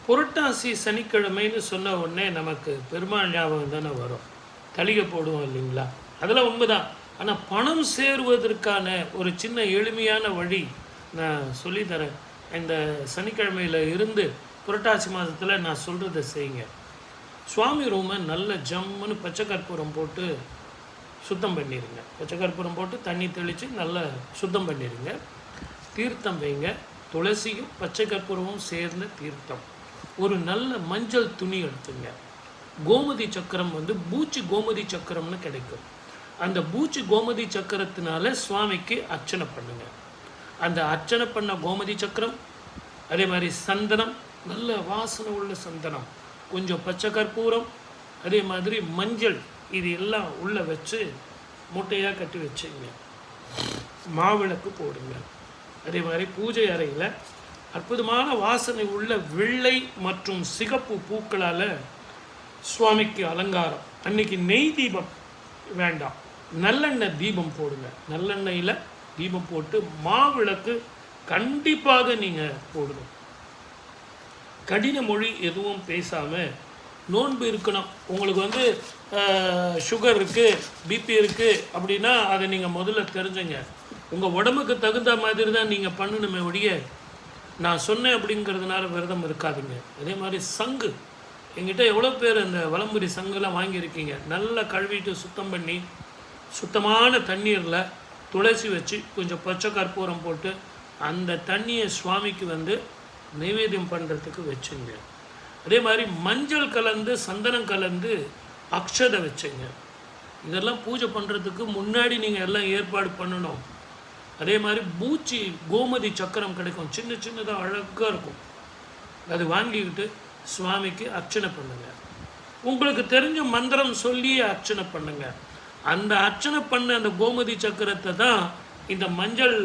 புரட்டாசி சனிக்கிழமைன்னு சொன்ன உடனே நமக்கு பெருமாள் ஞாபகம் தானே வரும். தளிகை போடுவோம் இல்லைங்களா? அதெல்லாம் உண்மைதான். ஆனால் பணம் சேருவதற்கான ஒரு சின்ன எளிமையான வழி நான் சொல்லித்தரேன். இந்த சனிக்கிழமையில் இருந்து புரட்டாசி மாதத்தில் நான் சொல்கிறத செய்யுங்க. சுவாமி ரூமை நல்ல ஜம்முன்னு பச்சை கற்பூரம் போட்டு சுத்தம் பண்ணிடுங்க. பச்சை கற்பூரம் போட்டு தண்ணி தெளித்து நல்லா சுத்தம் பண்ணிடுங்க. தீர்த்தம் வைங்க. துளசியும் பச்சை கற்பூரமும் சேர்ந்த தீர்த்தம். ஒரு நல்ல மஞ்சள் துணி எடுத்துங்க. கோமதி சக்கரம் பூச்சி கோமதி சக்கரம்னு கிடைக்கும். அந்த பூச்சி கோமதி சக்கரத்தினால சுவாமிக்கு அர்ச்சனை பண்ணுங்க. அந்த அர்ச்சனை பண்ண கோமதி சக்கரம், அதே மாதிரி சந்தனம், நல்ல வாசனை உள்ள சந்தனம், கொஞ்சம் பச்சை கற்பூரம், அதே மாதிரி மஞ்சள், இது எல்லாம் உள்ளே வச்சு மூட்டையாக கட்டி வச்சுங்க. மாவிளக்கு போடுங்க. அதே மாதிரி பூஜை அறையில் அற்புதமான வாசனை உள்ள வெள்ளை மற்றும் சிகப்பு பூக்களால் சுவாமிக்கு அலங்காரம். அன்னைக்கு நெய் தீபம் வேண்டாம், நல்லெண்ணெய் தீபம் போடுங்க. நல்லெண்ணெயில் தீபம் போட்டு மாவிளக்கு கண்டிப்பாக நீங்கள் போடணும். கடின மொழி எதுவும் பேசாமல் நோன்பு இருக்கணும். உங்களுக்கு சுகர் இருக்குது, பிபி இருக்குது அப்படின்னா அதை நீங்கள் முதல்ல தெரிஞ்சுங்க. உங்கள் உடம்புக்கு தகுந்த மாதிரி தான் நீங்கள் பண்ணணுமே ஒழிய நான் சொன்னேன் அப்படிங்கிறதுனால விரதம் இருக்காதுங்க. அதே மாதிரி சங்கு, எங்கிட்ட எவ்வளோ பேர் அந்த வலம்புரி சங்குலாம் வாங்கியிருக்கீங்க. நல்லா கழுவிட்டு சுத்தம் பண்ணி சுத்தமான தண்ணீரில் துளசி வச்சு கொஞ்சம் பச்சை கற்பூரம் போட்டு அந்த தண்ணியை சுவாமிக்கு நைவேத்தியம் பண்ணுறதுக்கு வச்சுங்க. அதே மாதிரி மஞ்சள் கலந்து சந்தனம் கலந்து அக்ஷதை வச்சுங்க. இதெல்லாம் பூஜை பண்ணுறதுக்கு முன்னாடி நீங்கள் எல்லாம் ஏற்பாடு பண்ணணும். அதே மாதிரி பூச்சி கோமதி சக்கரம் கிடைக்கும், சின்ன சின்னதாக அழகாக இருக்கும். அது வாங்கிக்கிட்டு சுவாமிக்கு அர்ச்சனை பண்ணுங்கள். உங்களுக்கு தெரிஞ்ச மந்திரம் சொல்லி அர்ச்சனை பண்ணுங்கள். அந்த அர்ச்சனை பண்ண அந்த கோமதி சக்கரத்தை தான் இந்த மஞ்சள்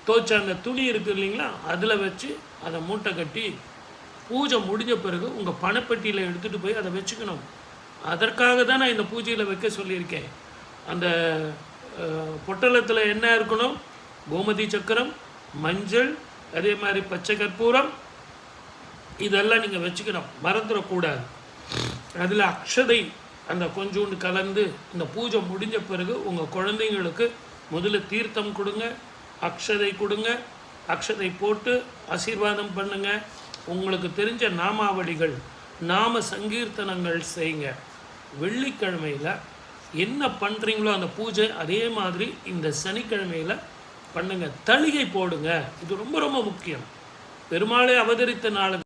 தோச்ச அந்த துணி இருக்குது இல்லைங்களா, அதில் வச்சு அதை மூட்டை கட்டி பூஜை முடிஞ்ச பிறகு உங்கள் பணப்பட்டியில் எடுத்துகிட்டு போய் அதை வச்சுக்கணும். அதற்காக தான் நான் இந்த பூஜையில் வைக்க சொல்லியிருக்கேன். அந்த பொட்டலத்தில் என்ன இருக்கணும்? கோமதி சக்கரம், மஞ்சள், அதே மாதிரி பச்சை கற்பூரம், இதெல்லாம் நீங்கள் வச்சுக்கணும், மறந்துடக்கூடாது. அதில் அக்ஷதை அந்த கொஞ்சோண்டு கலந்து இந்த பூஜை முடிஞ்ச பிறகு உங்கள் குழந்தைங்களுக்கு முதல்ல தீர்த்தம் கொடுங்க, அக்ஷதை கொடுங்க. அக்ஷதை போட்டு ஆசீர்வாதம் பண்ணுங்க. உங்களுக்கு தெரிஞ்ச நாமாவளிகள், நாம சங்கீர்த்தனங்கள் செய்யுங்க. வெள்ளிக்கிழமையில் என்ன பண்ணுறீங்களோ அந்த பூஜை அதே மாதிரி இந்த சனிக்கிழமையில் பண்ணுங்கள். தளிகை போடுங்க. இது ரொம்ப ரொம்ப முக்கியம். பெருமாளை அவதரித்த நாள்